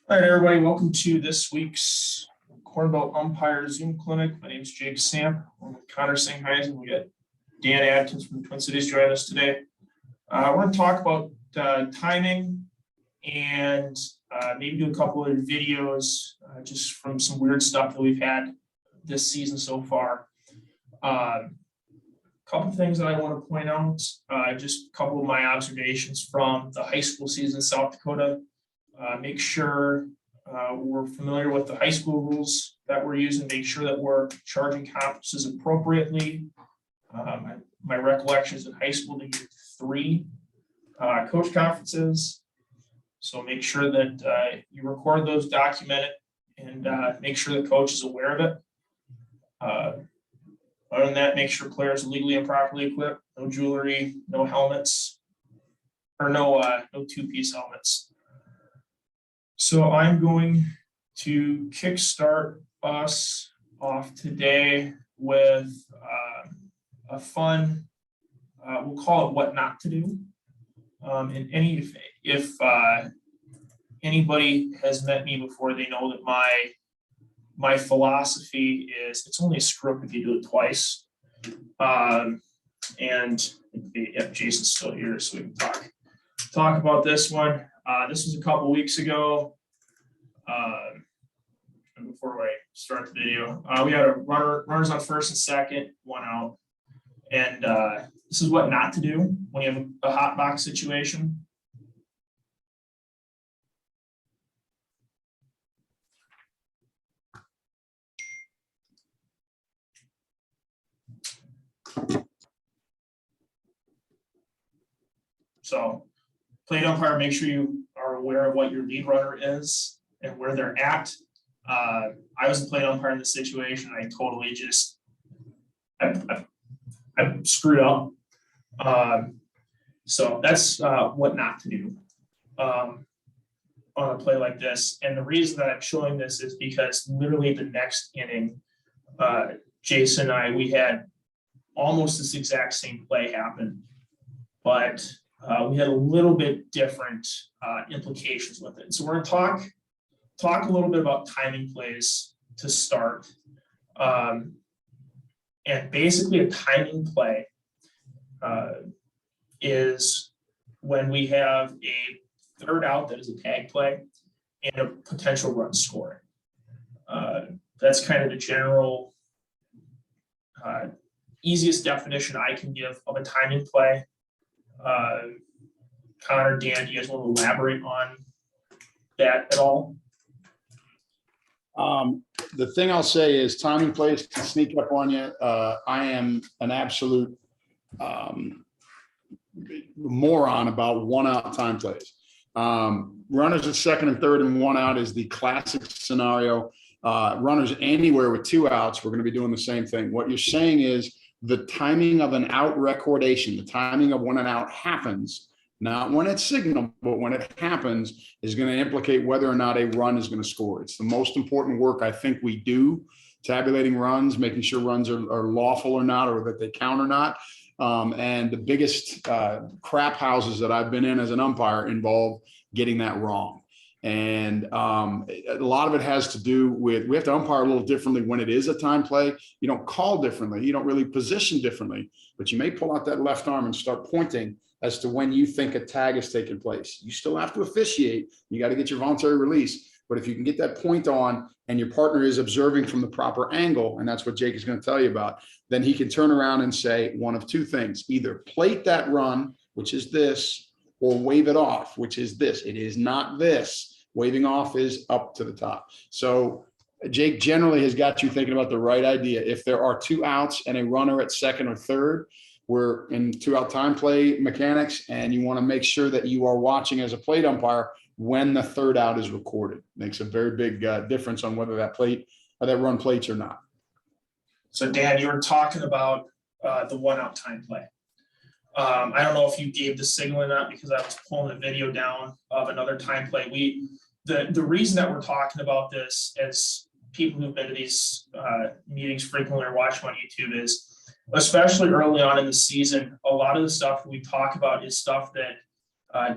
All right, everybody, welcome to this week's Corn Belt Umpire Zoom Clinic. My name is Jake Samp. I'm with Connor Singheisen. We got Dan Adkins from the Twin Cities joining us today. We're going to talk about timing and maybe do a couple of videos just from some weird stuff that we've had this season so far. A couple of things that I want to point out, just a couple of my observations from the high school season in South Dakota. Make sure we're familiar with the high school rules that we're using, make sure that we're charging conferences appropriately. My recollection is in high school, they get 3 coach conferences. So make sure that you record those, document it, and make sure the coach is aware of it. Other than that, make sure players are legally and properly equipped, no jewelry, no helmets, or no two-piece helmets. So I'm going to kickstart us off today with a fun, we'll call it what not to do. And if anybody has met me before, they know that my philosophy is it's only a screw up if you do it twice. And if Jason's still here, so we can talk about this one. This was a couple weeks ago. And before I start the video, we had runners on first and second, 1 out. And this is what not to do when you have a hot box situation. So plate umpire, make sure you are aware of what your lead runner is and where they're at. I was a plate umpire in this situation. I totally just, I screwed up. So that's what not to do on a play like this. And the reason that I'm showing this is because literally the next inning, Jason and I, we had almost this exact same play happen, but we had a little bit different implications with it. So we're going to talk a little bit about timing plays to start. And basically a timing play is when we have a third out that is a tag play and a potential run scoring. That's kind of the general easiest definition I can give of a timing play. Connor, Dan, do you guys want to elaborate on that at all? The thing I'll say is timing plays can sneak up on you. I am an absolute moron about 1 out time plays. Runners at second and third and 1 out is the classic scenario. Runners anywhere with 2 outs, we're going to be doing the same thing. What you're saying is the timing of an out recordation, the timing of when an out happens, not when it's signaled, but when it happens, is going to implicate whether or not a run is going to score. It's the most important work I think we do, tabulating runs, making sure runs are lawful or not, or that they count or not. And the biggest crap houses that I've been in as an umpire involve getting that wrong. And a lot of it has to do with, we have to umpire a little differently when it is a time play. You don't call differently. You don't really position differently, but you may pull out that left arm and start pointing as to when you think a tag has taken place. You still have to officiate. You got to get your voluntary release. But if you can get that point on and your partner is observing from the proper angle, and that's what Jake is going to tell you about, then he can turn around and say one of 2 things. Either plate that run, which is this, or wave it off, which is this. It is not this. Waving off is up to the top. So Jake generally has got you thinking about the right idea. If there are 2 outs and a runner at second or third, we're in 2 out time play mechanics, and you want to make sure that you are watching as a plate umpire when the 3rd out is recorded. Makes a very big difference on whether that plate or that run plates or not. So Dan, you were talking about the 1 out time play. I don't know if you gave the signal or not, because I was pulling a video down of another time play. The reason that we're talking about this, as people who've been to these meetings frequently or watch them on YouTube, is especially early on in the season, a lot of the stuff we talk about is stuff that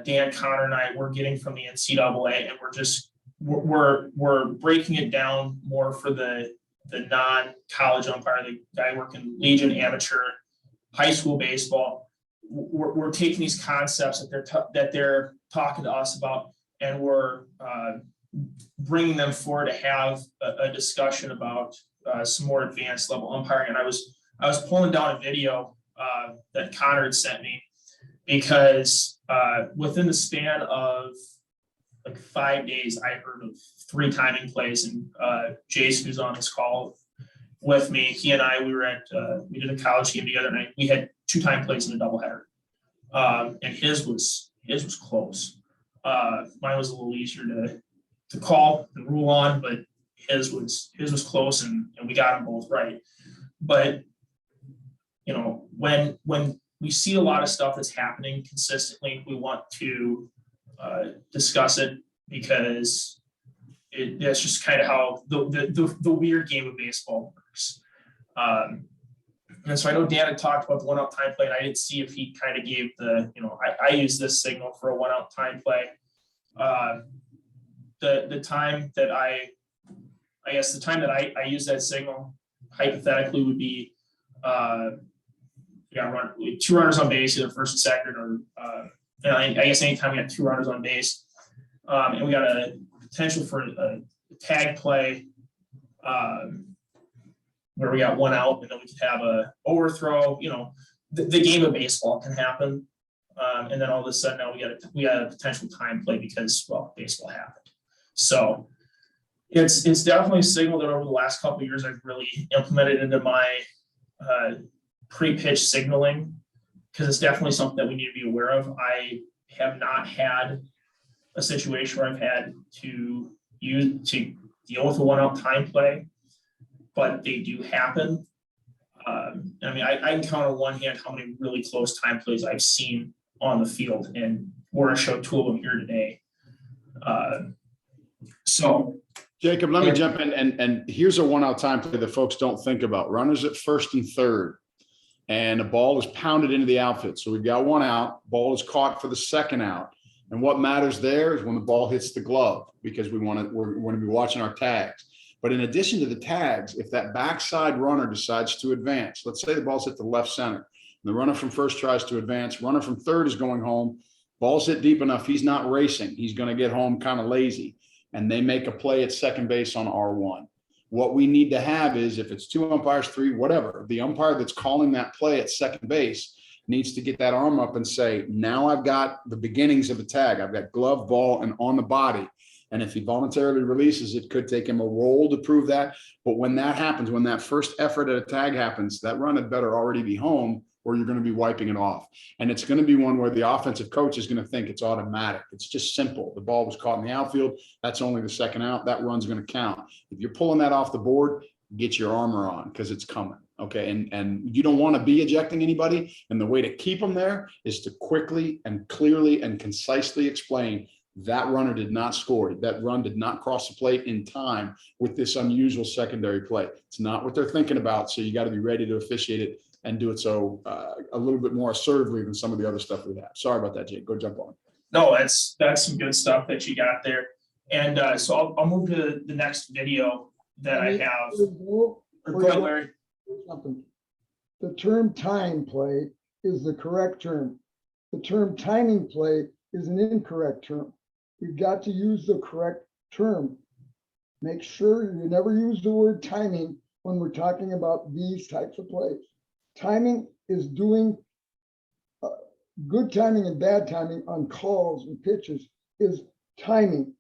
Dan, Connor, and I were getting from the NCAA, and we're just we're breaking it down more for the non-college umpire, the guy working Legion, amateur, high school baseball. We're taking these concepts that they're talking to us about, and we're bringing them forward to have a discussion about some more advanced level umpiring. And I was pulling down a video that Connor had sent me, because within the span of like 5 days, I heard of 3 timing plays. And Jace, who's on this call with me, he and I, we did a college game together, and we had 2 time plays in a doubleheader. And his was close. Mine was a little easier to call and rule on, but his was close, and we got them both right. But you know, when we see a lot of stuff that's happening consistently, we want to discuss it, because that's just kind of how the weird game of baseball works. And so I know Dan had talked about the 1-out time play, and I didn't see if he kind of gave I use this signal for a 1-out time play. The time that I use that signal hypothetically would be run 2 runners on base, either first and second, or I guess anytime we got 2 runners on base, and we got a potential for a tag play where we got 1 out, and then we could have a overthrow. The game of baseball can happen, and then all of a sudden now we got a potential time play because, well, baseball happened. So it's definitely a signal that over the last couple of years I've really implemented into my pre-pitch signaling, because it's definitely something that we need to be aware of. I have not had a situation where I've had to deal with a 1-out time play, but they do happen. I mean, I can count on one hand how many really close time plays I've seen on the field, and we're going to show 2 of them here today. So Jacob, let me jump in, and here's a 1-out time play that folks don't think about. Runners at first and third, and the ball is pounded into the outfield. So we've got 1 out, ball is caught for the 2nd out. And what matters there is when the ball hits the glove, because we're going to be watching our tags. But in addition to the tags, if that backside runner decides to advance, let's say the ball's hit the left center, the runner from first tries to advance, runner from third is going home, ball's hit deep enough, he's not racing, he's going to get home kind of lazy, and they make a play at second base on R1. What we need to have is, if it's 2 umpires, 3, whatever, the umpire that's calling that play at second base needs to get that arm up and say, now I've got the beginnings of the tag. I've got glove, ball, and on the body. And if he voluntarily releases, it could take him a roll to prove that. But when that happens, when that first effort at a tag happens, that run had better already be home, or you're going to be wiping it off. And it's going to be one where the offensive coach is going to think it's automatic. It's just simple. The ball was caught in the outfield. That's only the 2nd out. That run's going to count. If you're pulling that off the board, get your armor on, because it's coming. Okay. And you don't want to be ejecting anybody. And the way to keep them there is to quickly and clearly and concisely explain that runner did not score. That run did not cross the plate in time with this unusual secondary play. It's not what they're thinking about. So you got to be ready to officiate it and do it so a little bit more assertively than some of the other stuff we have. Sorry about that, Jake. Go jump on. No, that's some good stuff that you got there. And so I'll move to the next video that I have. Go ahead, Larry. Something. The term time play is the correct term. The term timing play is an incorrect term. We've got to use the correct term. Make sure you never use the word timing when we're talking about these types of plays. Timing is doing good timing and bad timing on calls and pitches is timing.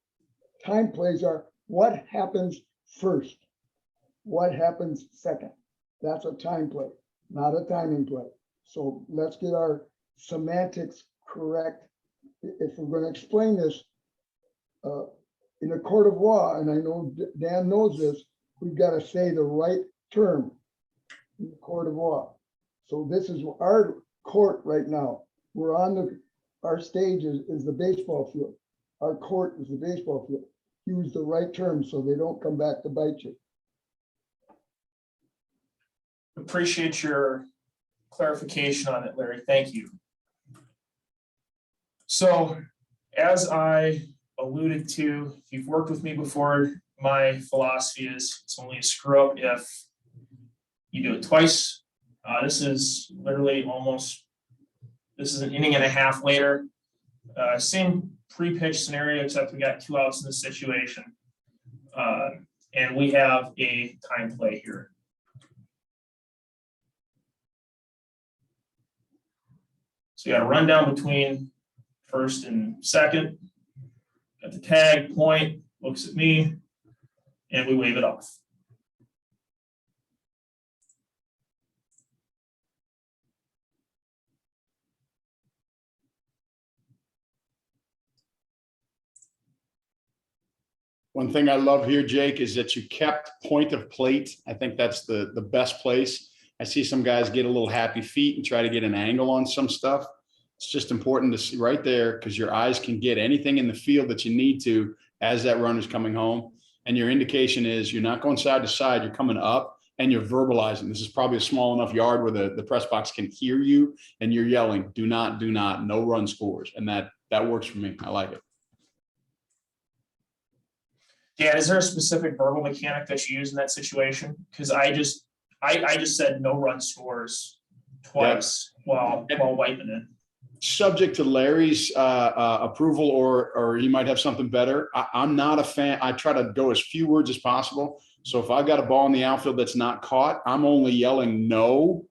Time plays are what happens first, what happens second. That's a time play, not a timing play. So let's get our semantics correct. If we're going to explain this in a court of law, and I know Dan knows this, we've got to say the right term in the court of law. So this is our court right now. We're on our stage is the baseball field. Our court is the baseball field. Use the right term so they don't come back to bite you. Appreciate your clarification on it, Larry. Thank you. So as I alluded to, if you've worked with me before, my philosophy is it's only a screw up if you do it twice. This is literally this is an inning and a half later. Same pre-pitch scenario, except we got 2 outs in this situation. And we have a time play here. So you got a rundown between first and second. Got the tag, point, looks at me, and we wave it off. One thing I love here, Jake, is that you kept point of plate. I think that's the best place. I see some guys get a little happy feet and try to get an angle on some stuff. It's just important to see right there because your eyes can get anything in the field that you need to as that runner's coming home. And your indication is you're not going side to side, you're coming up and you're verbalizing. This is probably a small enough yard where the press box can hear you and you're yelling, do not, no run scores. And that works for me. I like it. Yeah, is there a specific verbal mechanic that you use in that situation? Because I just said no run scores twice while wiping it. Subject to Larry's approval, or he might have something better. I'm not a fan. I try to go as few words as possible. So if I've got a ball in the outfield that's not caught, I'm only yelling no.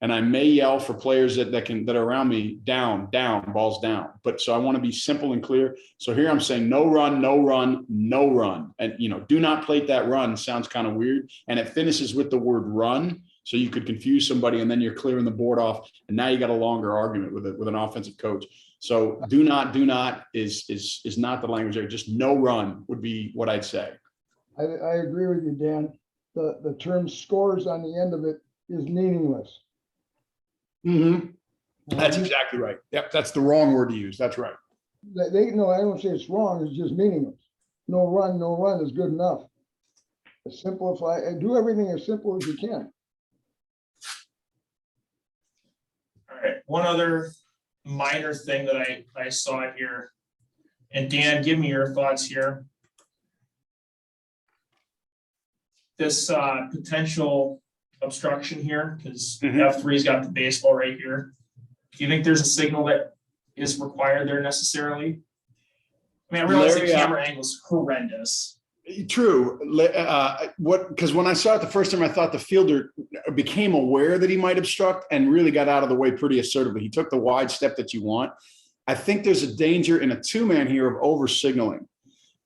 And I may yell for players that are around me, down, balls down. But so I want to be simple and clear. So here I'm saying no run, no run, no run. And, do not plate that run. Sounds kind of weird. And it finishes with the word run. So you could confuse somebody and then you're clearing the board off. And now you got a longer argument with an offensive coach. So do not is not the language there. Just no run would be what I'd say. I agree with you, Dan. The term scores on the end of it is meaningless. Mm-hmm. That's exactly right. Yep, that's the wrong word to use. That's right. No, I don't say it's wrong. It's just meaningless. No run is good enough. Simplify and do everything as simple as you can. All right. One other minor thing that I saw here, and Dan, give me your thoughts here. This potential obstruction here, because F3's got the baseball right here. Do you think there's a signal that is required there necessarily? I mean, I realize the camera angle is horrendous. True. Because when I saw it the first time, I thought the fielder became aware that he might obstruct and really got out of the way pretty assertively. He took the wide step that you want. I think there's a danger in a two-man here of over signaling.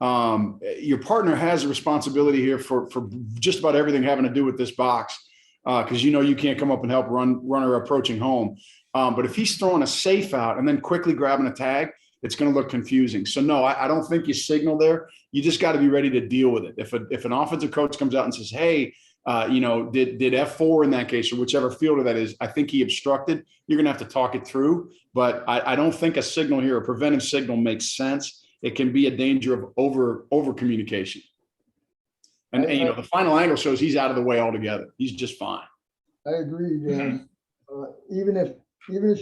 Your partner has a responsibility here for just about everything having to do with this box. Because you can't come up and help runner approaching home. But if he's throwing a safe out and then quickly grabbing a tag, it's going to look confusing. So no, I don't think you signal there. You just got to be ready to deal with it. If an offensive coach comes out and says, hey, did F4 in that case, or whichever fielder that is, I think he obstructed, you're going to have to talk it through. But I don't think a signal here, a preventive signal, makes sense. It can be a danger of over communication. And the final angle shows he's out of the way altogether. He's just fine. I agree, Dan. Even if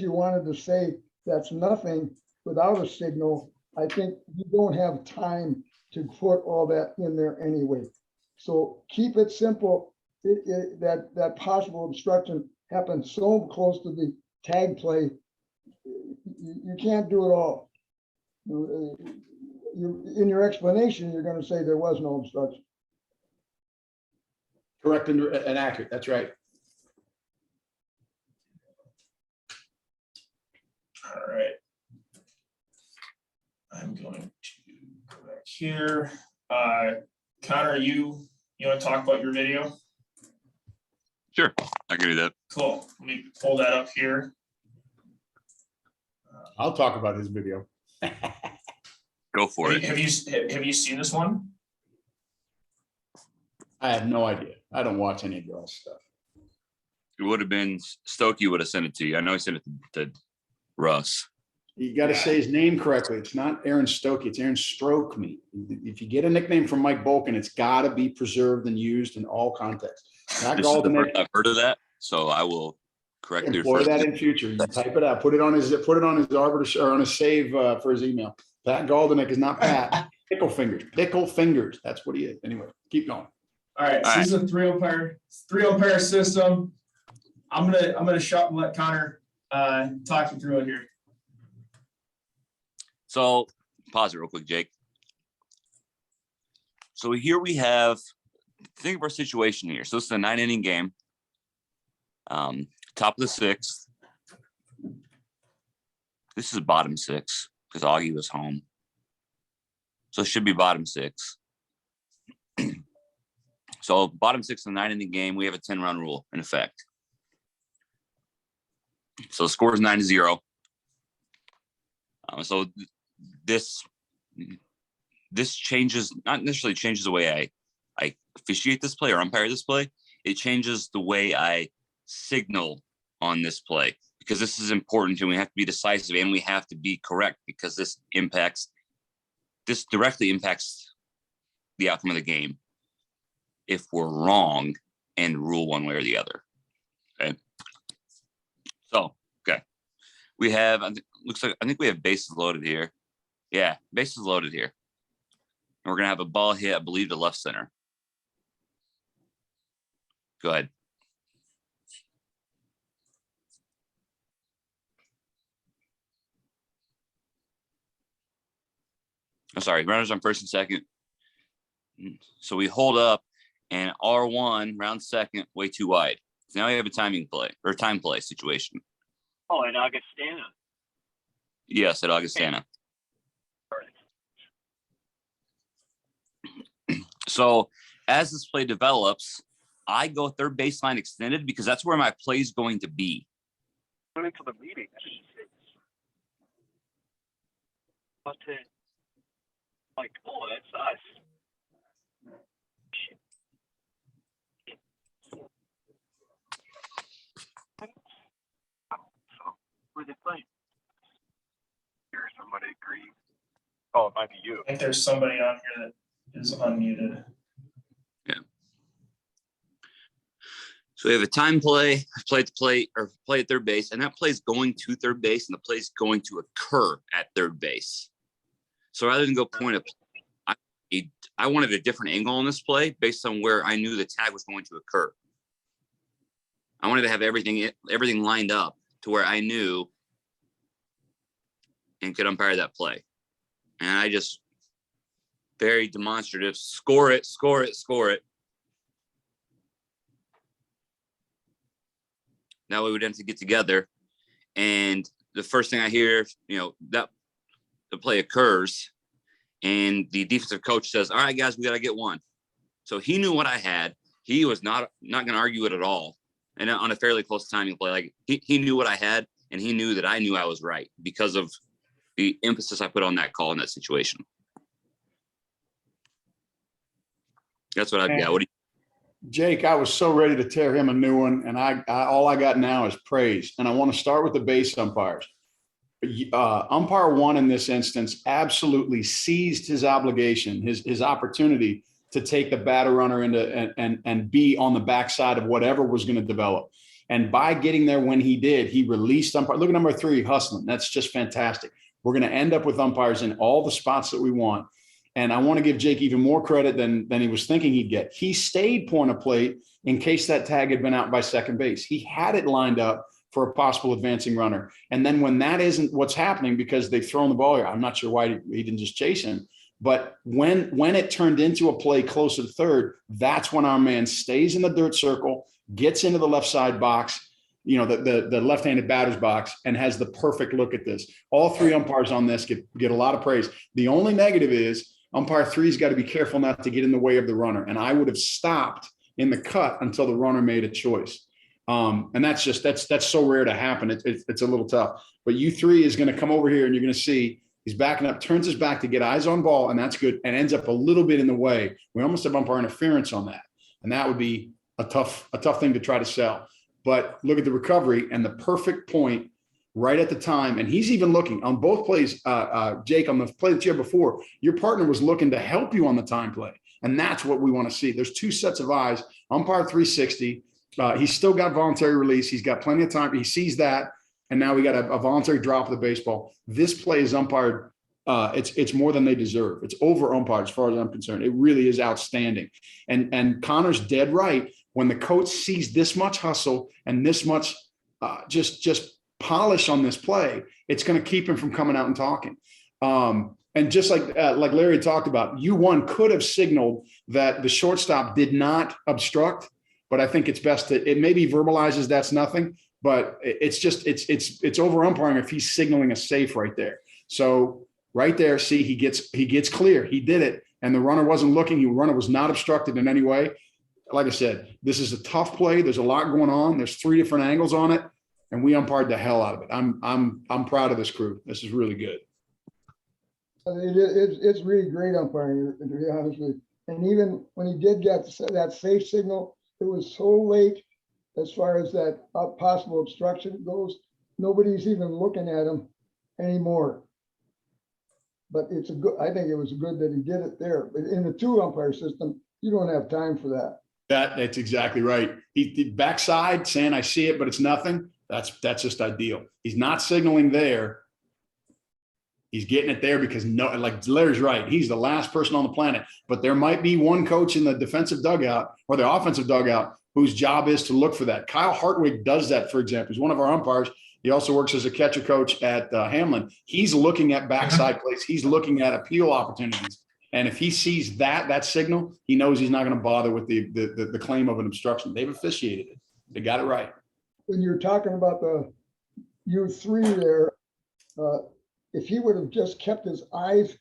you wanted to say that's nothing without a signal, I think you don't have time to put all that in there anyway. So keep it simple. That possible obstruction happens so close to the tag play. You can't do it all. In your explanation, you're going to say there was no obstruction. Correct and accurate. That's right. All right. I'm going to go back here. Connor, you want to talk about your video? Sure, I can do that. Cool. Let me pull that up here. I'll talk about his video. Go for it. Have you seen this one? I have no idea. I don't watch any of y'all's stuff. It would have been Stokey would have sent it to you. I know he sent it to Russ. You got to say his name correctly. It's not Aaron Stokey. It's Aaron Stroke Me. If you get a nickname from Mike Bolkin, it's got to be preserved and used in all contexts. This is the first I've heard of that, so I will correct your employ that in future. You type it out. Put it on his arbiter or on his save for his email. Pat Goldenick is not Pat. Pickle fingers. That's what he is. Anyway, keep going. All right, so this is a three umpire system. I'm gonna shut and let Connor talk you through it here. So pause it real quick, Jake. So here we have, think of our situation here. So this is a 9-inning game. Top of the 6th. This is bottom 6 because Augie was home. So it should be bottom 6. So bottom 6 in the 9-inning game, we have a 10-run rule in effect. So the score is 9-0. So this changes, not necessarily changes the way I officiate this play or umpire this play. It changes the way I signal on this play because this is important and we have to be decisive and we have to be correct because this directly impacts the outcome of the game if we're wrong and rule one way or the other. Okay. So, okay. We have, I think we have bases loaded here. Yeah, bases loaded here. And we're going to have a ball hit, I believe, to left center. Go ahead. I'm sorry, runners on first and second. So we hold up and R1, round second, way too wide. So now we have a time play situation. Oh, and Augustana. Yes, at Augustana. So as this play develops, I go third baseline extended because that's where my play is going to be. Went into the meeting. But like, oh, that's us. So, where they playing? Here's somebody agree. Oh, it might be you. I think there's somebody on here that is unmuted. Yeah. So we have a time play at the plate, or play at third base, and that play is going to third base, and the play is going to occur at third base. So rather than go point up, I wanted a different angle on this play based on where I knew the tag was going to occur. I wanted to have everything lined up to where I knew and could umpire that play. And I just very demonstrative, score it. Now we would have to get together. And the first thing I hear, that the play occurs and the defensive coach says, all right, guys, we got to get one. So he knew what I had. He was not going to argue it at all. And on a fairly close timing play, like he knew what I had and he knew that I knew I was right because of the emphasis I put on that call in that situation. That's what I've got. What do Jake, I was so ready to tear him a new one, and I all I got now is praise. And I want to start with the base umpires. Umpire one in this instance absolutely seized his obligation, his opportunity to take the batter runner into and be on the backside of whatever was going to develop. And by getting there when he did, he released umpire. Look at number 3, hustling. That's just fantastic. We're going to end up with umpires in all the spots that we want. And I want to give Jake even more credit than he was thinking he'd get. He stayed point of plate in case that tag had been out by second base. He had it lined up for a possible advancing runner. And then when that isn't what's happening because they've thrown the ball here, I'm not sure why he didn't just chase him. But when it turned into a play closer to third, that's when our man stays in the dirt circle, gets into the left side box, the left-handed batter's box, and has the perfect look at this. All 3 umpires on this get a lot of praise. The only negative is umpire 3's got to be careful not to get in the way of the runner. And I would have stopped in the cut until the runner made a choice. And that's so rare to happen. It's a little tough. But U3 is going to come over here and you're going to see he's backing up, turns his back to get eyes on ball, and that's good, and ends up a little bit in the way. We almost have umpire interference on that. And that would be a tough thing to try to sell. But look at the recovery and the perfect point right at the time. And he's even looking on both plays, Jake, on the play that you had before, your partner was looking to help you on the time play. And that's what we want to see. There's 2 sets of eyes, umpire 360. He's still got voluntary release. He's got plenty of time. He sees that. And now we got a voluntary drop of the baseball. This play is umpired It's more than they deserve. It's over umpire as far as I'm concerned. It really is outstanding. And Connor's dead right. When the coach sees this much hustle and this much just polish on this play, it's going to keep him from coming out and talking. And just like Larry talked about, U1 could have signaled that the shortstop did not obstruct, but I think it's best that it maybe verbalizes that's nothing, but it's over umpiring if he's signaling a safe right there. So right there, see, he gets clear. He did it, and the runner wasn't looking. The runner was not obstructed in any way. Like I said, this is a tough play. There's a lot going on. There's 3 different angles on it, and we umpired the hell out of it. I'm proud of this crew. This is really good. It's really great umpiring, to be honest with you. And even when he did get that safe signal, it was so late as far as that possible obstruction goes. Nobody's even looking at him anymore. But I think it was good that he did it there. But in the 2 umpire system, you don't have time for that. That's exactly right. He backside saying, I see it, but it's nothing. That's just ideal. He's not signaling there. He's getting it there because like Larry's right. He's the last person on the planet, but there might be one coach in the defensive dugout or the offensive dugout whose job is to look for that. Kyle Hartwig does that, for example. He's one of our umpires. He also works as a catcher coach at Hamlin. He's looking at backside plays. He's looking at appeal opportunities. And if he sees that signal, he knows he's not going to bother with the claim of an obstruction. They've officiated it. They got it right. When you're talking about the U3 there, if he would have just kept his eyes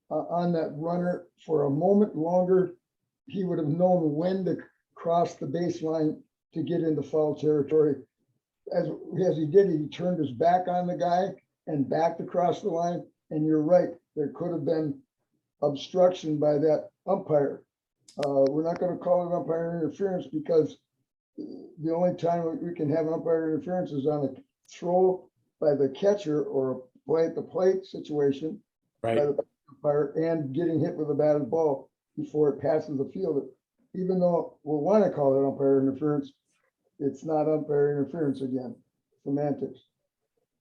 on that runner for a moment longer, he would have known when to cross the baseline to get into foul territory. As he did, he turned his back on the guy and backed across the line. And you're right, there could have been obstruction by that umpire. We're not going to call it umpire interference because the only time we can have umpire interference is on a throw by the catcher or a play at the plate situation, right, by the umpire, and getting hit with a batted ball before it passes the field. Even though we'll want to call it umpire interference, it's not umpire interference again. Semantics.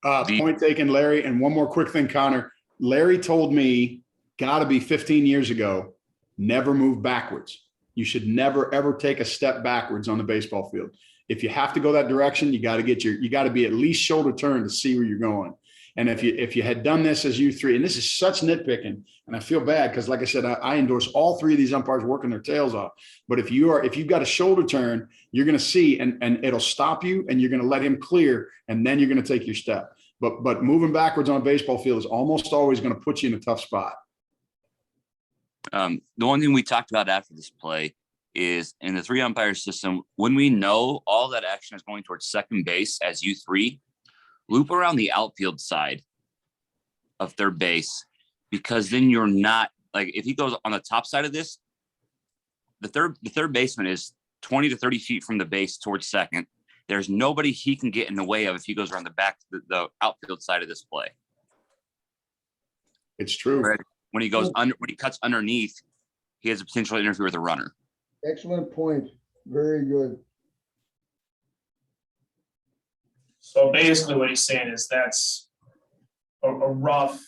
Point taken, Larry. And one more quick thing, Connor. Larry told me, got to be 15 years ago, never move backwards. You should never, ever take a step backwards on the baseball field. If you have to go that direction, you got to be at least shoulder turned to see where you're going. And if you had done this as U3, and this is such nitpicking, and I feel bad because, like I said, I endorse all 3 of these umpires working their tails off. But if you've got a shoulder turn, you're going to see, and it'll stop you, and you're going to let him clear, and then you're going to take your step. But moving backwards on a baseball field is almost always going to put you in a tough spot. The one thing we talked about after this play is in the 3 umpire system, when we know all that action is going towards second base as U3, loop around the outfield side of third base, because then you're not, like, if he goes on the top side of this, the third baseman is 20 to 30 feet from the base towards second. There's nobody he can get in the way of if he goes around the outfield side of this play. It's true. Right? When he cuts underneath, he has the potential to interfere with a runner. Excellent point. Very good. So basically what he's saying is that's a rough,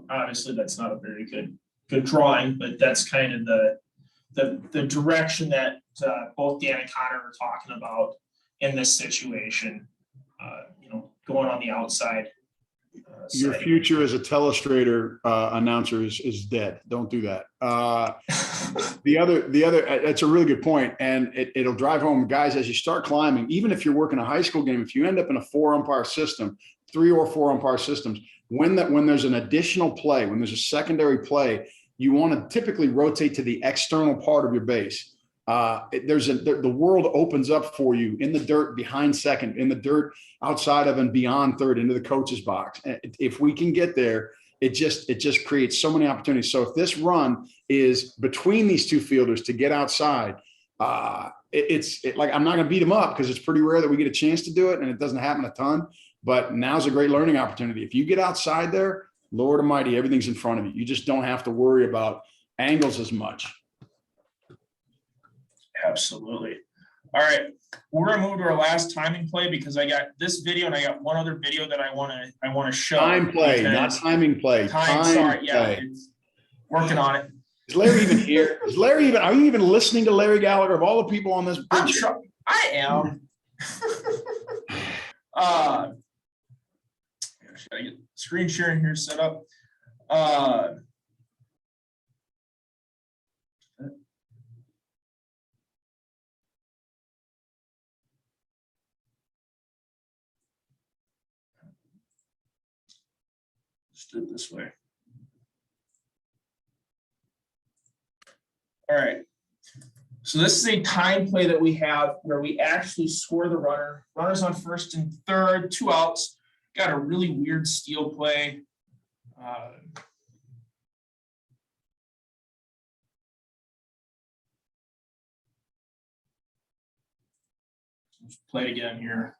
obviously that's not a very good drawing, but that's kind of the direction that both Dan and Connor are talking about in this situation, going on the outside. Your future as a telestrator announcer is dead. Don't do that. The other, that's a really good point, and it'll drive home, guys, as you start climbing. Even if you're working a high school game, if you end up in a 4 umpire system, 3 or 4 umpire systems, when there's an additional play, when there's a secondary play, you want to typically rotate to the external part of your base. The world opens up for you in the dirt behind second, in the dirt outside of and beyond third, into the coach's box. If we can get there, it just creates so many opportunities. So if this run is between these 2 fielders to get outside, it's like, I'm not going to beat them up because it's pretty rare that we get a chance to do it, and it doesn't happen a ton. But now's a great learning opportunity. If you get outside there, Lord Almighty, everything's in front of you. You just don't have to worry about angles as much. Absolutely. All right, we're gonna move to our last timing play because I got this video and I got one other video that I wanna show. Time play, not because- timing play. Sorry, yeah, play. it's working on it. Is Larry even here? Are you even listening to Larry Gallagher of all the people on this? I'm sure I am. Should I get screen sharing here set up? Let's do it this way. All right. So this is a time play that we have where we actually score the runner. Runners on first and third, 2 outs. Got a really weird steal play. Let's play it again here.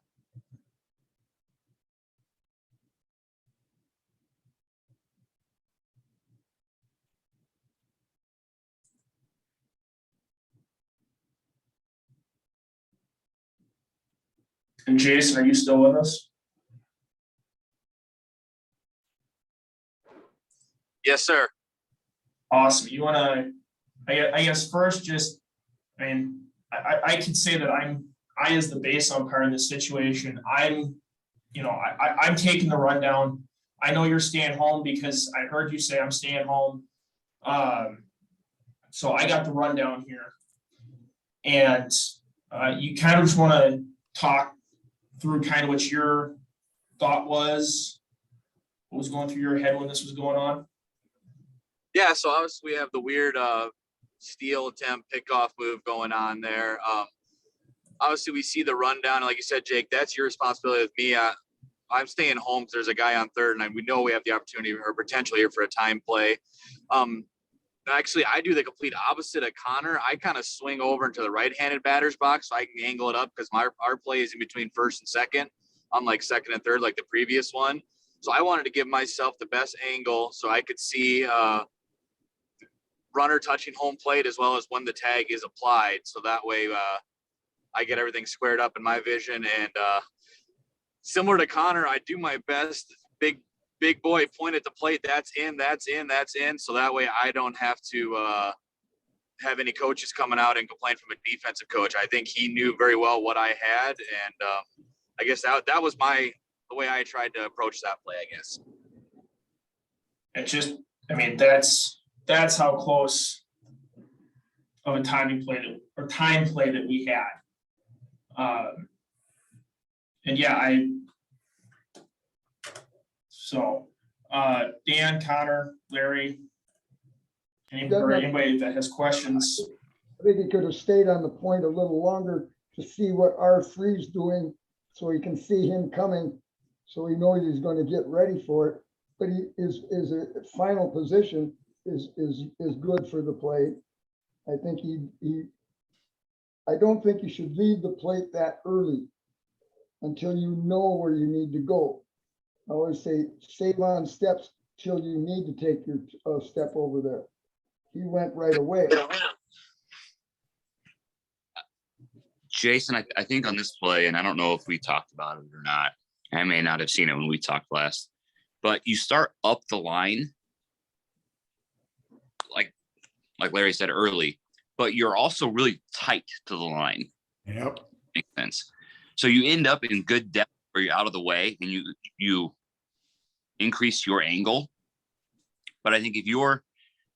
And Jason, are you still with us? Yes, sir. Awesome. You want to, I guess first, just, I mean, I can say that I as the base umpire in this situation, I'm taking the rundown. I know you're staying home because I heard you say I'm staying home. So I got the rundown here. And you kind of just want to talk through kind of what your thought was, what was going through your head when this was going on. Yeah, so obviously we have the weird steal attempt pickoff move going on there. Obviously we see the rundown, like you said, Jake, that's your responsibility with me. I'm staying home because there's a guy on third, and we know we have the opportunity or potential here for a time play. Actually, I do the complete opposite of Connor. I kind of swing over into the right-handed batter's box so I can angle it up because our play is in between first and second, unlike second and third like the previous one. So I wanted to give myself the best angle so I could see runner touching home plate as well as when the tag is applied. So that way I get everything squared up in my vision. And similar to Connor, I do my best. Big boy point at the plate. That's in. So that way I don't have to have any coaches coming out and complain from a defensive coach. I think he knew very well what I had. And I guess that was the way I tried to approach that play, I guess. It's just, I mean, that's how close of a timing play time play that we had. And yeah, Dan, Connor, Larry, anybody that has questions. I think he could have stayed on the point a little longer to see what R3's doing, so he can see him coming, so he knows he's going to get ready for it. But his final position is good for the plate. I think I don't think you should leave the plate that early until you know where you need to go. I always say save on steps till you need to take your step over there. He went right away. Jason, I think on this play, and I don't know if we talked about it or not. I may not have seen it when we talked last, but you start up the line, like Larry said early, but you're also really tight to the line. Yep. Makes sense. So you end up in good depth where you're out of the way and you increase your angle. But I think if you're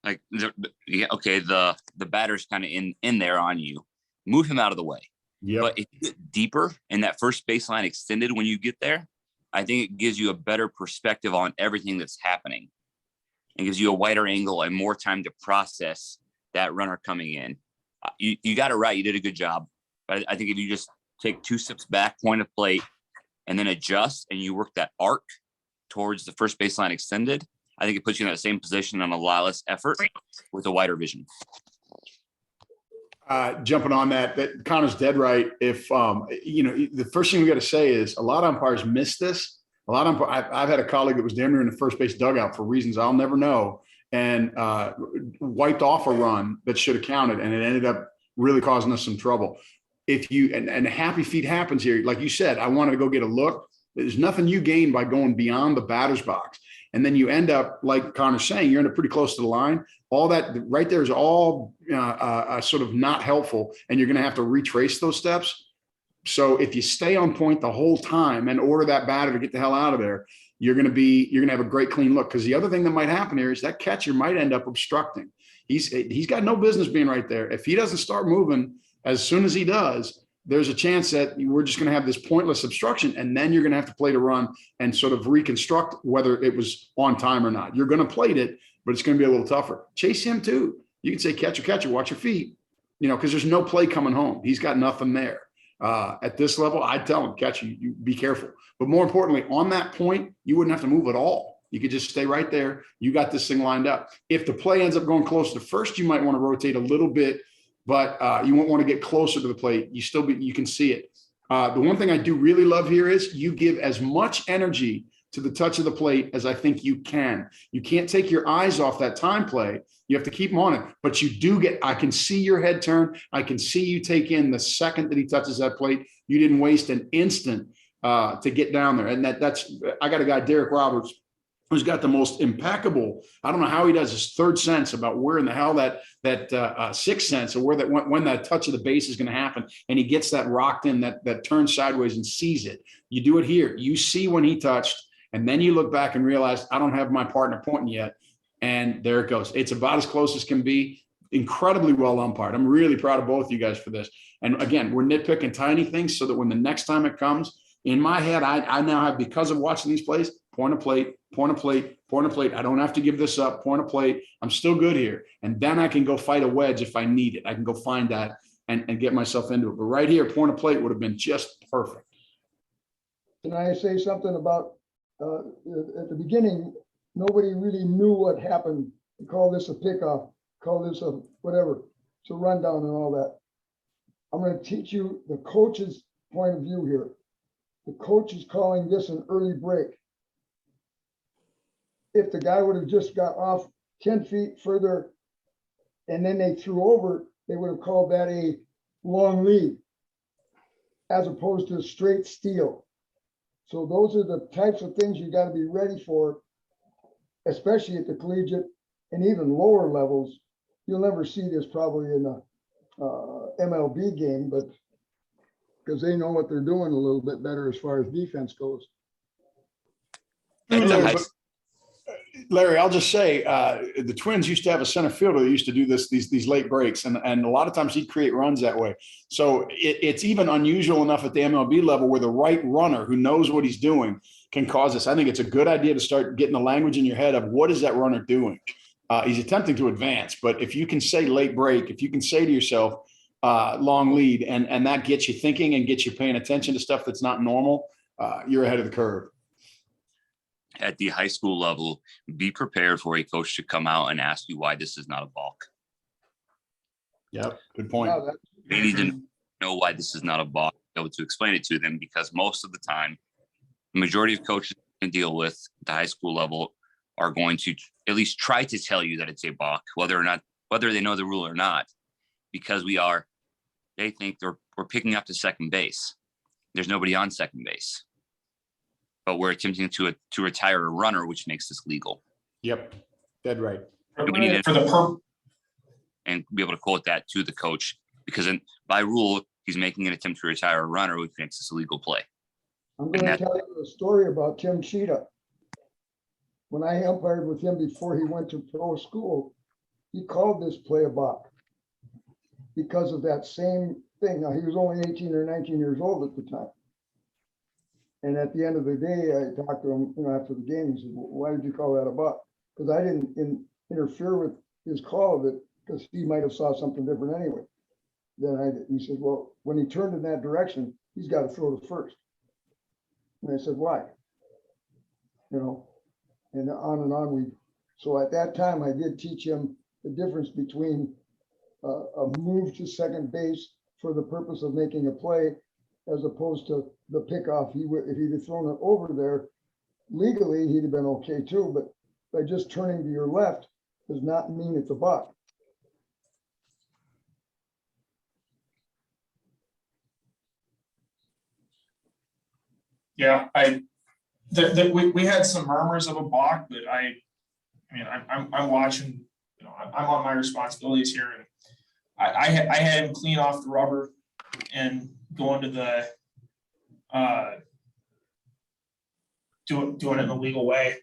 like, the batter's kind of in there on you, move him out of the way. Yep. But if you get deeper and that first baseline extended when you get there, I think it gives you a better perspective on everything that's happening. It gives you a wider angle and more time to process that runner coming in. You got it right. You did a good job. But I think if you just take 2 steps back, point of plate, and then adjust, and you work that arc towards the first baseline extended, I think it puts you in that same position on a lot less effort with a wider vision. Jumping on that Connor's dead right. If the first thing we got to say is a lot of umpires miss this. I've had a colleague that was damn near in the first base dugout for reasons I'll never know, and wiped off a run that should have counted, and it ended up really causing us some trouble. if you, and happy feet happens here. Like you said, I wanted to go get a look. There's nothing you gain by going beyond the batter's box. And then you end up, like Connor's saying, you're in pretty close to the line. All that right there is all sort of not helpful. And you're going to have to retrace those steps. So if you stay on point the whole time and order that batter to get the hell out of there, you're going to have a great clean look. Because the other thing that might happen here is that catcher might end up obstructing. He's got no business being right there. If he doesn't start moving as soon as he does, there's a chance that we're just going to have this pointless obstruction, and then you're going to have to play to run and sort of reconstruct whether it was on time or not. You're going to plate it, but it's going to be a little tougher. Chase him too. You can say, catcher, watch your feet, because there's no play coming home. He's got nothing there. At this level, I'd tell him, catcher, you be careful. But more importantly, on that point, you wouldn't have to move at all. You could just stay right there. You got this thing lined up. If the play ends up going close to first, you might want to rotate a little bit, but you won't want to get closer to the plate. You can see it. The one thing I do really love here is you give as much energy to the touch of the plate as I think you can. You can't take your eyes off that time play. You have to keep them on it, but you do I can see your head turn. I can see you take in the second that he touches that plate. You didn't waste an instant to get down there. And I got a guy, Derek Roberts, who's got the most impeccable, I don't know how he does his third sense about where in the hell that sixth sense, or when that touch of the base is going to happen. And he gets that rocked in, that turns sideways and sees it. You do it here. You see when he touched, and then you look back and realize, I don't have my partner pointing yet. And there it goes. It's about as close as can be. Incredibly well umpired. I'm really proud of both you guys for this. And again, we're nitpicking tiny things so that when the next time it comes, in my head, I now have, because of watching these plays, point a plate. I don't have to give this up, point a plate. I'm still good here. And then I can go fight a wedge if I need it. I can go find that and get myself into it. But right here, point a plate would have been just perfect. Can I say something about, at the beginning, nobody really knew what happened. They call this a pickoff, call this a whatever. It's a rundown and all that. I'm going to teach you the coach's point of view here. The coach is calling this an early break. If the guy would have just got off 10 feet further and then they threw over, they would have called that a long lead as opposed to a straight steal. So those are the types of things you got to be ready for, especially at the collegiate and even lower levels. You'll never see this probably in a MLB game, but because they know what they're doing a little bit better as far as defense goes. Larry, I'll just say the Twins used to have a center fielder that used to do these late breaks, and a lot of times he'd create runs that way. So it's even unusual enough at the MLB level where the right runner who knows what he's doing can cause this. I think it's a good idea to start getting the language in your head of what is that runner doing. He's attempting to advance, but if you can say late break, if you can say to yourself long lead, and that gets you thinking and gets you paying attention to stuff that's not normal, you're ahead of the curve. At the high school level, be prepared for a coach to come out and ask you why this is not a balk. Yep, good point. Wow, They need to know why this is not a balk, be able to explain it to them, because most of the time, the majority of coaches can deal with at the high school level are going to at least try to tell you that it's a balk, whether they know the rule or not, because they think we're picking up to second base. There's nobody on second base. But we're attempting to retire a runner, which makes this legal. Yep, dead right. And we need to and be able to quote that to the coach, because by rule, he's making an attempt to retire a runner, which makes this a legal play. I'm going to tell you a story about Tim Cheetah. When I umpired with him before he went to pro school, he called this play a balk because of that same thing. Now, he was only 18 or 19 years old at the time. And at the end of the day, I talked to him, after the game. He said, well, "Why did you call that a balk?" Because I didn't interfere with his call of it, because he might have saw something different anyway. Then he said, "Well, when he turned in that direction, he's got to throw to first." And I said, "Why?" And on. So at that time, I did teach him the difference between a move to second base for the purpose of making a play, as opposed to the pickoff. If he'd have thrown it over there, legally, he'd have been okay too, but by just turning to your left does not mean it's a balk. Yeah, we had some murmurs of a balk, but I mean, I'm watching, you know, I'm on my responsibilities here, and I had him clean off the rubber and go into the, doing it in a legal way.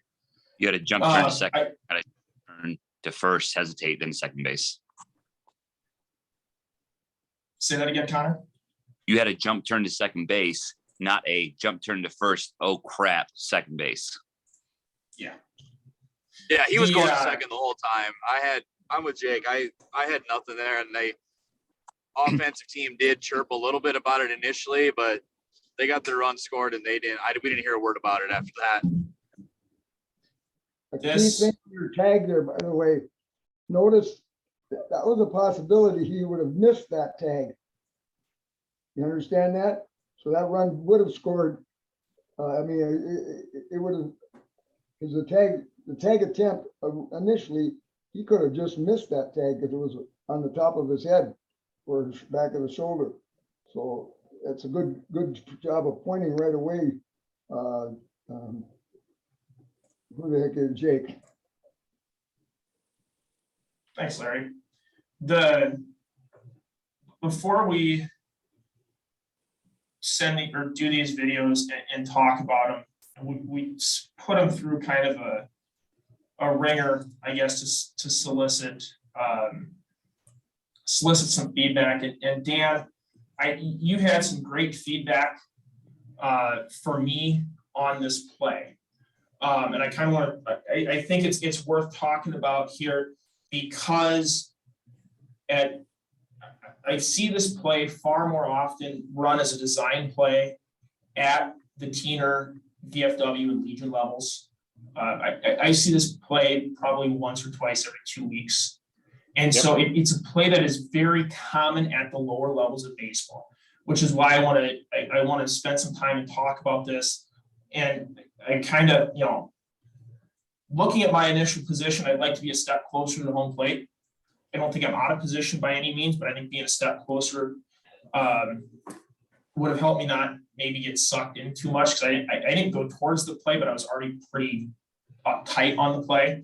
You had a jump turn to I- second, had a turn to first, hesitate, then second base. Say that again, Connor? You had a jump turn to second base, not a jump turn to first. Oh crap, second base. Yeah. Yeah, he was going Yeah. second the whole time. I'm with Jake. I had nothing there, and they offensive team did chirp a little bit about it initially, but they got their run scored and we didn't hear a word about it after that. A key This- thing in your tag there, by the way, notice that was a possibility he would have missed that tag. You understand that? So that run would have scored. I mean, it would have, because the tag attempt initially, he could have just missed that tag because it was on the top of his head or his back of the shoulder. So that's a good job of pointing right away. Who the heck is Jake? Thanks, Larry. Before we do these videos and talk about them, we put them through kind of a ringer, I guess, to solicit some feedback. And Dan, you had some great feedback for me on this play. And I kind of I think it's worth talking about here because I see this play far more often run as a design play at the Teener, VFW, and Legion levels. I see this play probably once or twice every 2 weeks. And so it's a play that is very common at the lower levels of baseball, which is why I want to spend some time and talk about this. And I kind of, you know, looking at my initial position, I'd like to be a step closer to the home plate. I don't think I'm out of position by any means, but I think being a step closer would have helped me not maybe get sucked in too much because I didn't go towards the play, but I was already pretty tight on the play.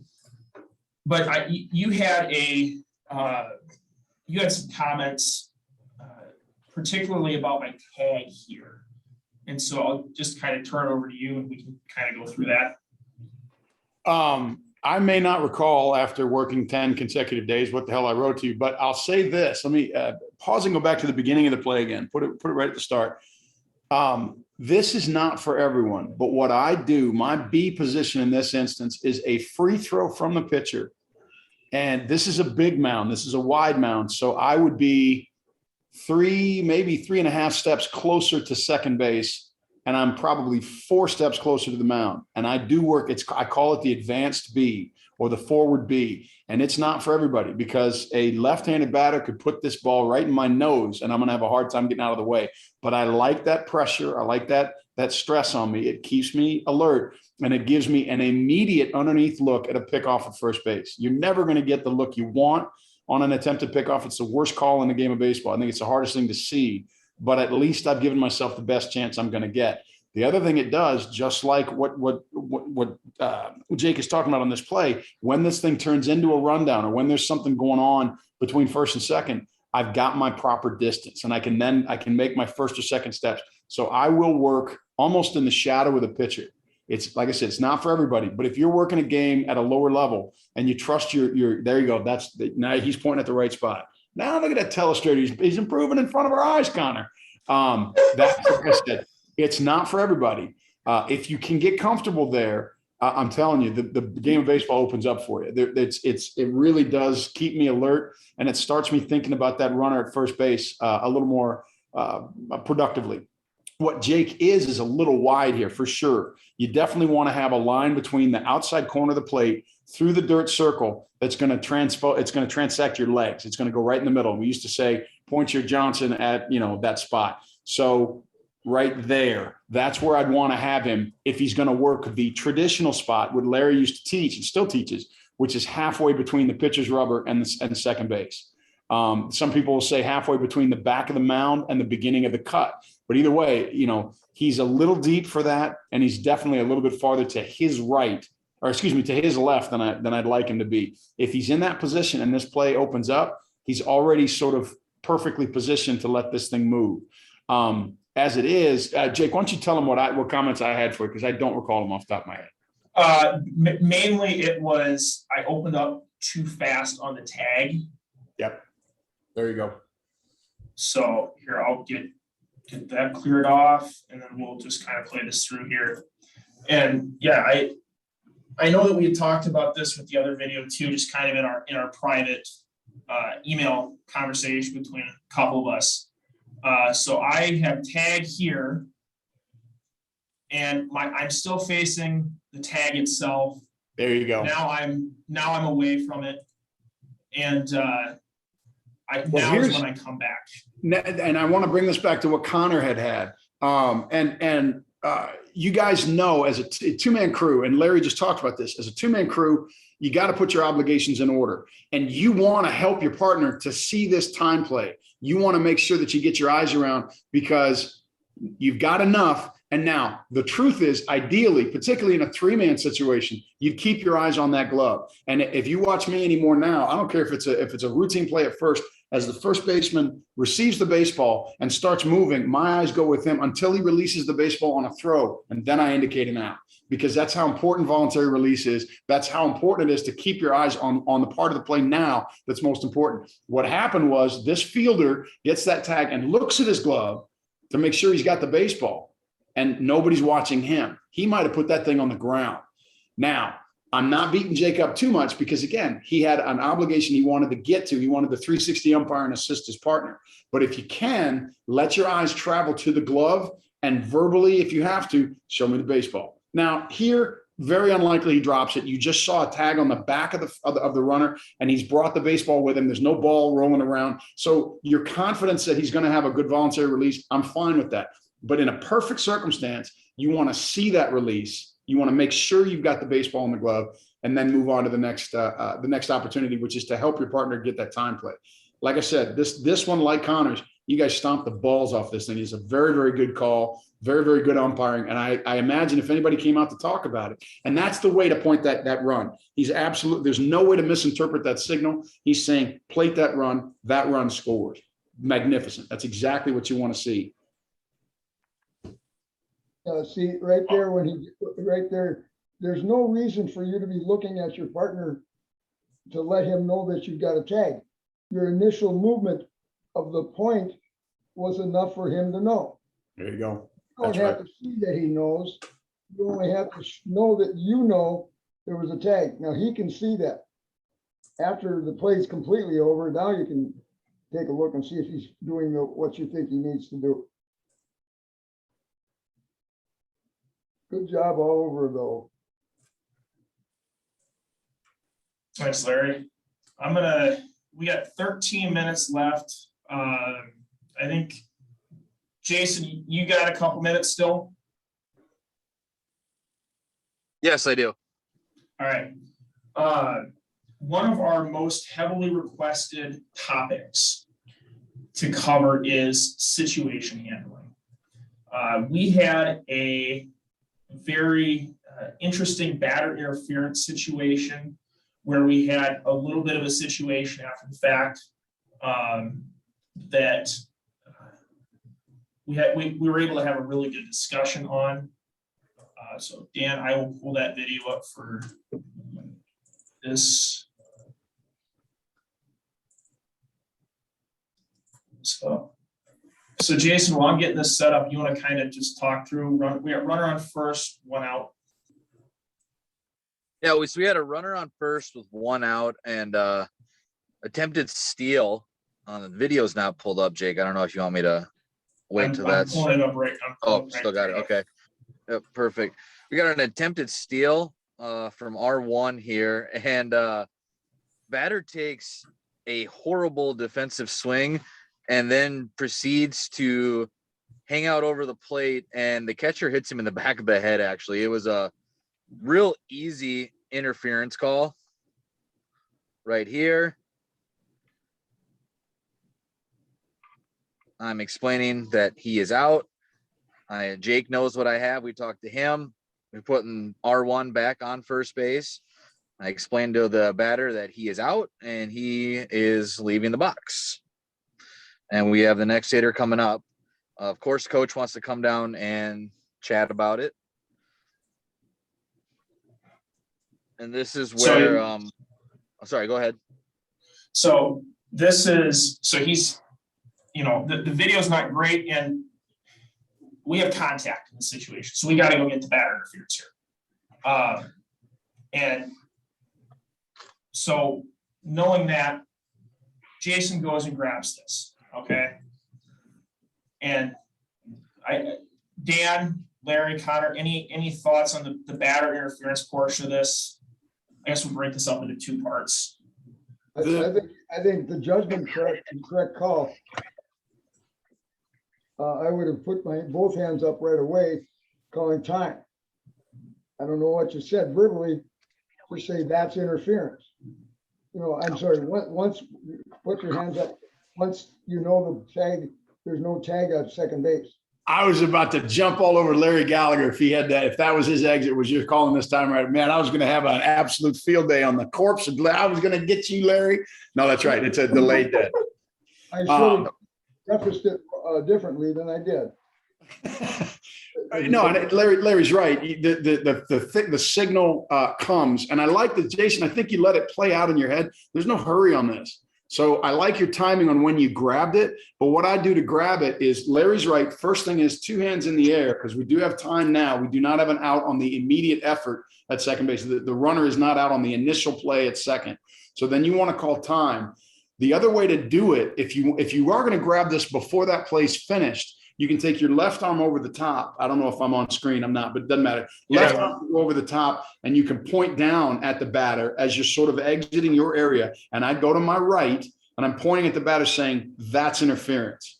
But you had some comments, particularly about my tag here. And so I'll just kind of turn it over to you and we can kind of go through that. I may not recall after working 10 consecutive days what the hell I wrote to you, but I'll say this. Let me pause and go back to the beginning of the play again. Put it right at the start. This is not for everyone, but what I do, my B position in this instance is a free throw from the pitcher. And this is a big mound. This is a wide mound. So I would be maybe 3.5 steps closer to second base. And I'm probably 4 steps closer to the mound. And I do work, I call it the advanced B or the forward B. And it's not for everybody because a left-handed batter could put this ball right in my nose and I'm going to have a hard time getting out of the way. But I like that pressure. I like that stress on me. It keeps me alert and it gives me an immediate underneath look at a pickoff at first base. You're never going to get the look you want on an attempted pickoff. It's the worst call in the game of baseball. I think it's the hardest thing to see, but at least I've given myself the best chance I'm going to get. The other thing it does, just like what Jake is talking about on this play, when this thing turns into a rundown or when there's something going on between first and second, I've got my proper distance and I can make my first or second steps. So I will work almost in the shadow of the pitcher. It's like I said, it's not for everybody, but if you're working a game at a lower level and you trust your there you go. Now he's pointing at the right spot. Now look at that telestrator. He's improving in front of our eyes, Connor. That's like I said. It's not for everybody. If you can get comfortable there, I'm telling you, the game of baseball opens up for you. It really does keep me alert, and it starts me thinking about that runner at first base a little more productively. What Jake is a little wide here for sure. You definitely want to have a line between the outside corner of the plate through the dirt circle that's going to transect your legs. It's going to go right in the middle. We used to say point your Johnson at that spot. So right there, that's where I'd want to have him if he's going to work the traditional spot what Larry used to teach and still teaches, which is halfway between the pitcher's rubber and second base. Some people will say halfway between the back of the mound and the beginning of the cut. But either way, he's a little deep for that, and he's definitely a little bit farther to his right, or excuse me, to his left than I'd like him to be. If he's in that position and this play opens up, he's already sort of perfectly positioned to let this thing move. As it is, Jake, why don't you tell them what comments I had for you, because I don't recall them off the top of my head. Mainly it was, I opened up too fast on the tag. Yep. There you go. So here, I'll get that cleared off, and then we'll just kind of play this through here. And yeah, I know that we had talked about this with the other video too, just kind of in our private email conversation between a couple of us. So I have tag here, and I'm still facing the tag itself. There you go. Now I'm away from it, and Well, now is when I come back. And I want to bring this back to what Connor had. You guys know, as a two-man crew, and Larry just talked about this, as a two-man crew, you got to put your obligations in order, and you want to help your partner to see this time play. You want to make sure that you get your eyes around, because you've got enough. And now the truth is, ideally, particularly in a three-man situation, you'd keep your eyes on that glove. And if you watch me anymore now, I don't care if it's a routine play at first. As the first baseman receives the baseball and starts moving, my eyes go with him until he releases the baseball on a throw, and then I indicate an out, because that's how important voluntary release is. That's how important it is to keep your eyes on the part of the play now that's most important. What happened was, this fielder gets that tag and looks at his glove to make sure he's got the baseball, and nobody's watching him. He might have put that thing on the ground. Now, I'm not beating Jake up too much, because again, he had an obligation he wanted to get to. He wanted the 360 umpire and assist his partner. But if you can, let your eyes travel to the glove, and verbally, if you have to, show me the baseball. Now here, very unlikely he drops it. You just saw a tag on the back of the runner, and he's brought the baseball with him. There's no ball rolling around. So your confidence that he's going to have a good voluntary release, I'm fine with that. But in a perfect circumstance, you want to see that release. You want to make sure you've got the baseball in the glove, and then move on to the next opportunity, which is to help your partner get that time play. Like I said, this one, like Connor's, you guys stomped the balls off this thing. It's a very, very good call, very, very good umpiring. And I imagine if anybody came out to talk about it, and that's the way to point that run. He's absolutely, there's no way to misinterpret that signal. He's saying, plate that run scores. Magnificent. That's exactly what you want to see. See, right there, there's no reason for you to be looking at your partner to let him know that you've got a tag. Your initial movement of the point was enough for him to know. There you go. You don't have to see that he knows. You only have to know that you know there was a tag. Now he can see that. After the play's completely over, now you can take a look and see if he's doing what you think he needs to do. Good job all over, though. Thanks, Larry. We got 13 minutes left. I think, Jason, you got a couple minutes still? Yes, I do. All right. One of our most heavily requested topics to cover is situation handling. We had a very interesting batter interference situation where we had a little bit of a situation after the fact that we were able to have a really good discussion on. So Dan, I will pull that video up for this. So Jason, while I'm getting this set up, you want to kind of just talk through, we got runner on first, one out. Yeah, we had a runner on first with one out, and attempted steal. The video's not pulled up, Jake. I don't know if you want me to wait till that's. I'm pulling it up right. Still got it. Okay. Yep, perfect. We got an attempted steal from R1 here, and batter takes a horrible defensive swing and then proceeds to hang out over the plate, and the catcher hits him in the back of the head. Actually, it was a real easy interference call right here. I'm explaining that he is out. Jake knows what I have. We talked to him. We're putting R1 back on first base. I explained to the batter that he is out and he is leaving the box. And we have the next hitter coming up. Of course, coach wants to come down and chat about it. And this is where, sorry, go ahead. So he's, the video's not great and we have contact in the situation. So we got to go get the batter interference here. And so knowing that, Jason goes and grabs this, okay? And Dan, Larry, Connor, any thoughts on the batter interference portion of this? I guess we'll break this up into two parts. I think the judgment correct call. I would have put both hands up right away, calling time. I don't know what you said verbally, to say that's interference. I'm sorry, once you put your hands up, once you know the tag, there's no tag at second base. I was about to jump all over Larry Gallagher if he had that. If that was his exit, was you calling this time right? Man, I was going to have an absolute field day on the corpse. I was going to get you, Larry. No, that's right. It's a delayed dead. I should have prefaced it differently than I did. No, and Larry's right. The signal comes, and I like that, Jason. I think you let it play out in your head. There's no hurry on this. So I like your timing on when you grabbed it. But what I do to grab it is, Larry's right. First thing is 2 hands in the air, because we do have time now. We do not have an out on the immediate effort at second base. The runner is not out on the initial play at second. So then you want to call time. The other way to do it, if you are going to grab this before that play's finished, you can take your left arm over the top. I don't know if I'm on screen. I'm not, but it doesn't matter. Left arm over the top, and you can point down at the batter as you're sort of exiting your area. And I go to my right, and I'm pointing at the batter saying, that's interference.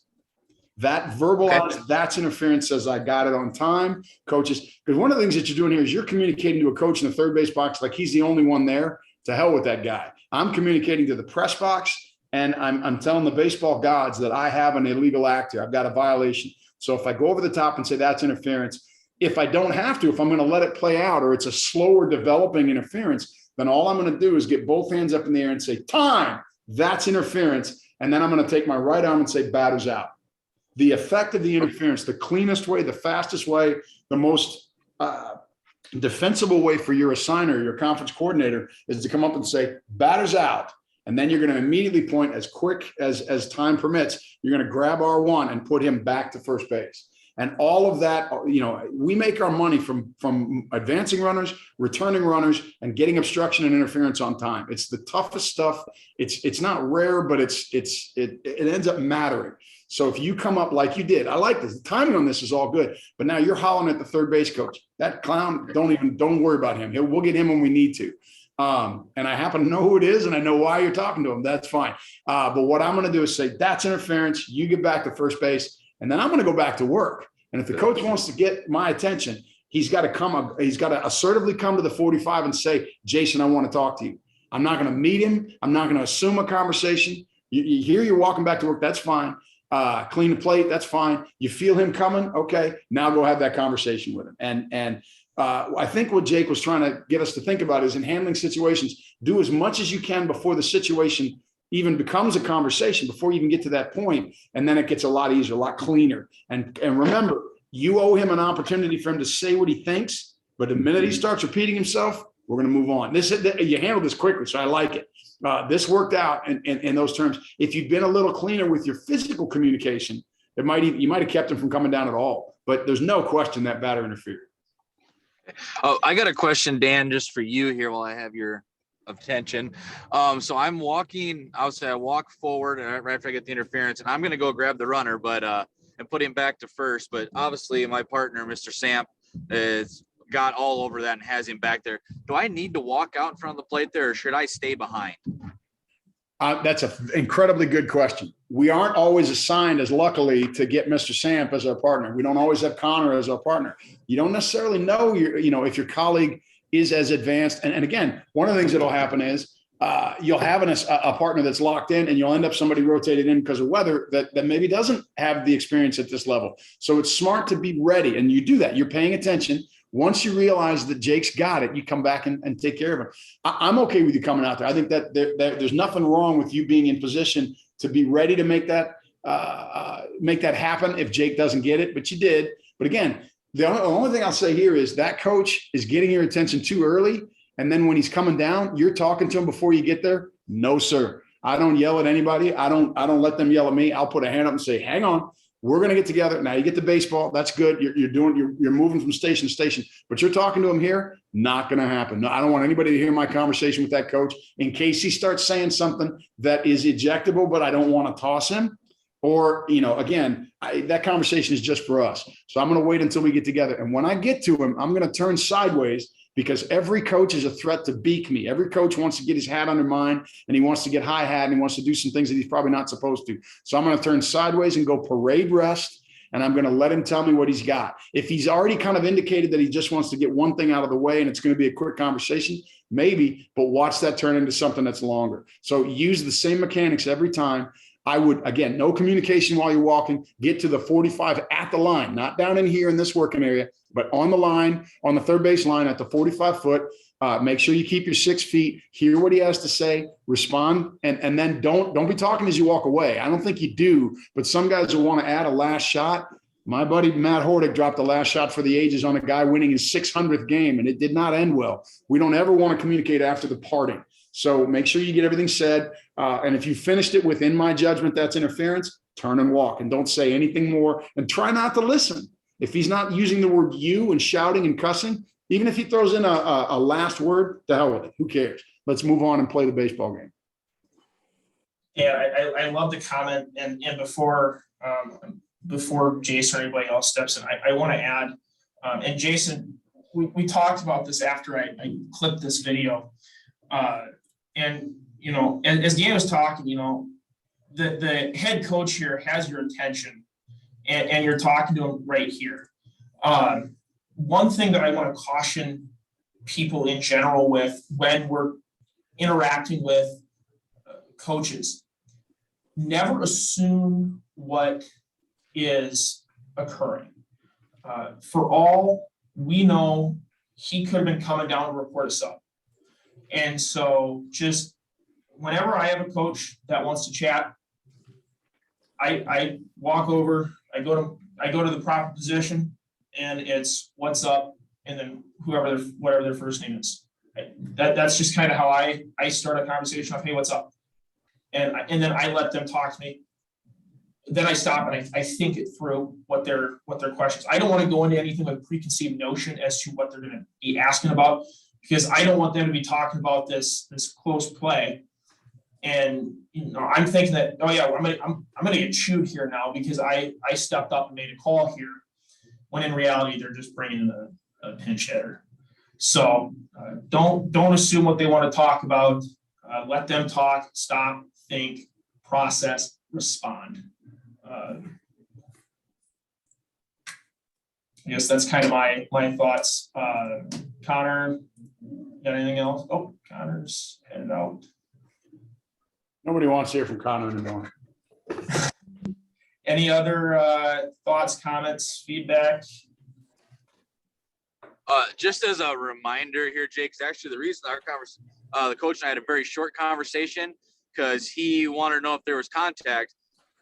That verbalized, that's interference, says I got it on time. Coaches, because one of the things that you're doing here is you're communicating to a coach in the third base box like he's the only one there. To hell with that guy. I'm communicating to the press box, and I'm telling the baseball gods that I have an illegal act here. I've got a violation. So if I go over the top and say that's interference, if I don't have to, if I'm going to let it play out, or it's a slower developing interference, then all I'm going to do is get both hands up in the air and say, time, that's interference. And then I'm going to take my right arm and say, batter's out. The effect of the interference, the cleanest way, the fastest way, the most defensible way for your assigner, your conference coordinator, is to come up and say, batter's out. And then you're going to immediately point, as quick as time permits, you're going to grab R1 and put him back to first base. And all of that, we make our money from advancing runners, returning runners, and getting obstruction and interference on time. It's the toughest stuff. It's not rare, but it ends up mattering. So if you come up like you did, I like this. The timing on this is all good, but now you're hollering at the third base coach. That clown, don't worry about him. We'll get him when we need to. And I happen to know who it is, and I know why you're talking to him. That's fine. But what I'm going to do is say, that's interference. You get back to first base, and then I'm going to go back to work. And if the coach wants to get my attention, he's got to assertively come to the 45 and say, Jason, I want to talk to you. I'm not going to meet him. I'm not going to assume a conversation. You hear you're walking back to work. That's fine. Clean the plate. That's fine. You feel him coming. Okay. Now go have that conversation with him. And I think what Jake was trying to get us to think about is, in handling situations, do as much as you can before the situation even becomes a conversation, before you even get to that point. And then it gets a lot easier, a lot cleaner. And remember, you owe him an opportunity for him to say what he thinks. But the minute he starts repeating himself, we're going to move on. You handled this quickly, so I like it. This worked out in those terms. If you'd been a little cleaner with your physical communication, you might have kept him from coming down at all. But there's no question that batter interfered. Oh, I got a question, Dan, just for you here while I have your attention. So I'm walking, I walk forward and right after I get the interference, and I'm going to go grab the runner, but and put him back to first. But obviously my partner, Mr. Samp, is got all over that and has him back there. Do I need to walk out in front of the plate there, or should I stay behind? That's an incredibly good question. We aren't always assigned, as luckily, to get Mr. Samp as our partner. We don't always have Connor as our partner. You don't necessarily know if your colleague is as advanced. And again, one of the things that'll happen is you'll have a partner that's locked in, and you'll end up somebody rotated in because of weather that maybe doesn't have the experience at this level. So it's smart to be ready, and you do that. You're paying attention. Once you realize that Jake's got it, you come back and take care of him. I'm okay with you coming out there. I think that there's nothing wrong with you being in position to be ready to make that happen if Jake doesn't get it, but you did. But again, the only thing I'll say here is that coach is getting your attention too early. And then when he's coming down, you're talking to him before you get there. No, sir. I don't yell at anybody. I don't let them yell at me. I'll put a hand up and say, hang on, we're going to get together. Now you get the baseball. That's good. You're moving from station to station, but you're talking to him here. Not going to happen. No, I don't want anybody to hear my conversation with that coach in case he starts saying something that is ejectable, but I don't want to toss him. Or, again, that conversation is just for us. So I'm going to wait until we get together. And when I get to him, I'm going to turn sideways because every coach is a threat to beak me. Every coach wants to get his hat under mine, and he wants to get high hat, and he wants to do some things that he's probably not supposed to. So I'm going to turn sideways and go parade rest, and I'm going to let him tell me what he's got. If he's already kind of indicated that he just wants to get one thing out of the way and it's going to be a quick conversation, maybe, but watch that turn into something that's longer. So use the same mechanics every time. I would, again, no communication while you're walking, get to the 45 at the line, not down in here in this working area, but on the line, on the third base line at the 45 foot. Make sure you keep your 6 feet, hear what he has to say, respond, and then don't be talking as you walk away. I don't think you do, but some guys will want to add a last shot. My buddy Matt Hordick dropped the last shot for the ages on a guy winning his 600th game, and it did not end well. We don't ever want to communicate after the parting. So make sure you get everything said. And if you finished it within my judgment, that's interference, turn and walk and don't say anything more and try not to listen. If he's not using the word you and shouting and cussing, even if he throws in a last word, to hell with it. Who cares? Let's move on and play the baseball game. Yeah, I love the comment. And before Jason or anybody else steps in, I want to add, and Jason, we talked about this after I clipped this video. And, as Dan was talking, the head coach here has your attention and you're talking to him right here. One thing that I want to caution people in general with when we're interacting with coaches, never assume what is occurring. For all we know, he could have been coming down to report us up. And so just whenever I have a coach that wants to chat, I walk over, I go to the proper position, and it's what's up, and then whatever their first name is. That's just kind of how I start a conversation of, hey, what's up? And then I let them talk to me. Then I stop and I think it through what their questions. I don't want to go into anything with a preconceived notion as to what they're going to be asking about, because I don't want them to be talking about this close play. And I'm thinking that, oh yeah, I'm gonna get chewed here now because I stepped up and made a call here, when in reality they're just bringing in a pinch hitter. So don't assume what they want to talk about. Let them talk, stop, think, process, respond. I guess that's kind of my thoughts. Connor, got anything else? Oh, Connor's headed out. Nobody wants to hear from Connor anymore. Any other thoughts, comments, feedback? Just as a reminder here, Jake's actually the reason the coach and I had a very short conversation because he wanted to know if there was contact.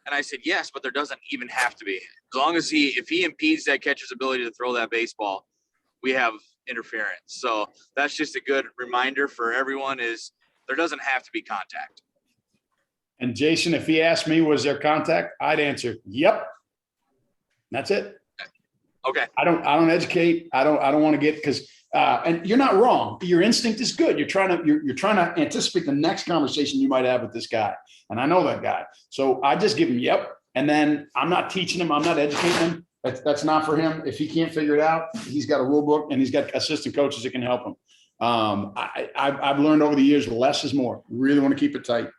And I said, yes, but there doesn't even have to be. As long as if he impedes that catcher's ability to throw that baseball, we have interference. So that's just a good reminder for everyone is there doesn't have to be contact. And Jason, if he asked me, was there contact? I'd answer, yep. That's it. Okay. I don't educate. I don't want to get, because and you're not wrong. Your instinct is good. You're trying to anticipate the next conversation you might have with this guy. And I know that guy. So I just give him yep. And then I'm not teaching him. I'm not educating him. That's not for him. If he can't figure it out, he's got a rule book and he's got assistant coaches that can help him. I've learned over the years, less is more. Really want to keep it tight.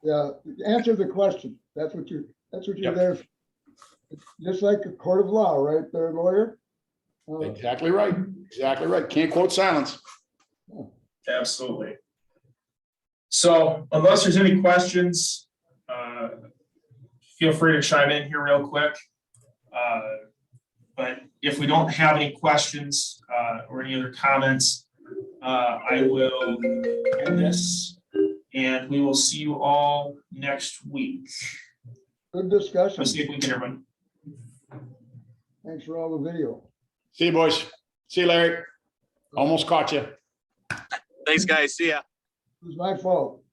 Yeah, answer the question. That's what you're Yep. there for. Just like a court of law, right there, lawyer? Exactly right. Exactly right. Can't quote silence. Absolutely. So unless there's any questions, feel free to chime in here real quick. But if we don't have any questions or any other comments, I will end this, and we will see you all next week. Good discussion. Let's see if we can, everyone. Thanks for all the video. See you, boys. See you, Larry. Almost caught you. Thanks, guys. See ya. It was my fault.